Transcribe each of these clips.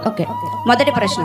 Okay, మొదటి ప్రశ్న,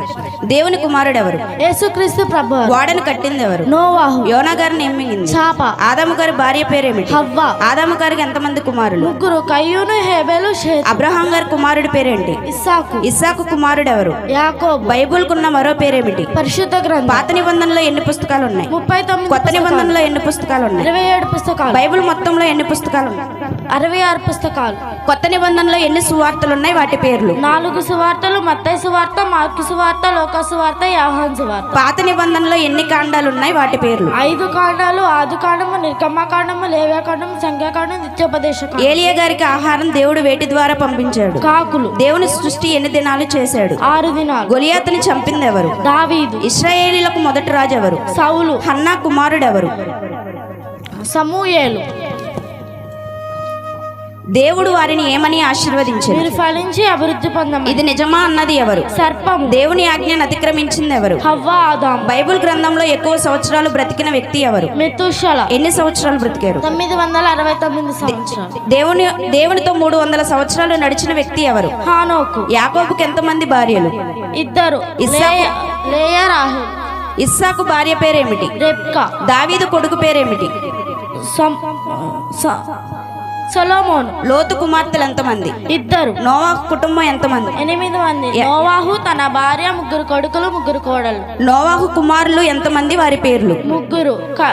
దేవుని కుమారుడు ఎవరు? యేసుక్రీస్తు ప్రభు. ఓడను కట్టింది ఎవరు? నోవాహు. యోనా గారిని ఏం మింగింది? చాప. ఆదాము గారి భార్య పేరేమిటి? హవ్వ. ఆదాము గారికి ఎంతమంది కుమారులు? ముగ్గురు, కయ్యూను, హేబెలు, షేతు. అబ్రహాం గారి కుమారుడి పేరేంటి? ఇస్సాకు. ఇస్సాకు కుమారుడు ఎవరు? యాకోబు. బైబుల్ కున్న మరో పేరేమిటి? పరిశుద్ధ గ్రంథం. పాత నిబంధనలో ఎన్ని పుస్తకాలు ఉన్నాయి? 39. కొత్త నిబంధనలో ఎన్ని పుస్తకాలు ఉన్నాయి? 27 పుస్తకాలు. బైబిల్ మొత్తంలో ఎన్ని పుస్తకాలు ఉన్నాయి? 66 పుస్తకాలు. కొత్త నిబంధనలో ఎన్ని సువార్తలు ఉన్నాయి? వాటి పేర్లు? 4 సువార్తలు: మత్తయి సువార్త, మార్కు సువార్త, లోకా సువార్త, యోహాను సువార్త. పాత నిబంధనలో ఎన్ని కాండాలు ఉన్నాయి? వాటి పేర్లు? 5 కాండాలు: ఆదికాండము, నిర్గమకాండము, లేవ్యకాండము, సంఖ్యాకాండం, నిత్యోపదేశ కాండం. ఏలియా గారికి ఆహారం దేవుడు వేటి ద్వారా పంపించాడు? కాకులు. దేవుని సృష్టి ఎన్ని దినాలు చేశాడు? 6 దినాలు. గొలియాతుని చంపింది ఎవరు? దావీదు. ఇశ్రాయేలీలకు మొదటి రాజు ఎవరు? సౌలు. హన్నా కుమారుడు ఎవరు? సమూయేలు. దేవుడు వారిని ఏమని ఆశీర్వదించాడు? మీరు ఫలించి అభివృద్ధి పొందమని. ఇది నిజమా అన్నది ఎవరు? సర్పము. దేవుని ఆజ్ఞను అతిక్రమించింది ఎవరు? హవ్వ, ఆదాము. బైబిల్ గ్రంథంలో ఎక్కువ సంవత్సరాలు బ్రతికిన వ్యక్తి ఎవరు? మెతూషల. ఎన్ని సంవత్సరాలు బ్రతికారు? 969 సంవత్సరాలు. దేవునితో 300 సంవత్సరాలు నడిచిన వ్యక్తి ఎవరు? హానోకు. యాకోబుకి ఎంతమంది భార్యలు? 2. లేయా, రాహేల్. ఇస్సాకు భార్య పేరేమిటి? రెబ్కా. దావీదు కొడుకు పేరేమిటి? సొలొమోను. లోతు కుమార్తెలు ఎంతమంది? 2. నోవాహు కుటుంబం ఎంతమంది? 8 మంది. నోవాహు, తన భార్య, 3 కొడుకులు, 3 కోడళ్ళు. నోవాహు కుమారులు ఎంతమంది? వారి పేర్లు? 3.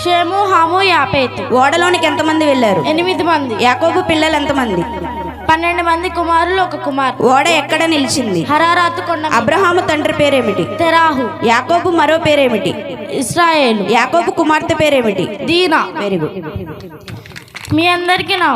షేము, హాము, యాపేతు. ఓడలోనికి ఎంతమంది వెళ్ళారు? 8 మంది. యాకోబు పిల్లలు ఎంతమంది? 12 మంది కుమారులు, 1 కుమార్తె. ఓడ ఎక్కడ నిలిచింది? హరారాతు కొండ. అబ్రహాము తండ్రి పేరేమిటి? తెరాహు. యాకోబు మరో పేరేమిటి? ఇశ్రాయేలు. యాకోబు కుమార్తె పేరేమిటి? దీనా. Very good. మీ అందరికీ నా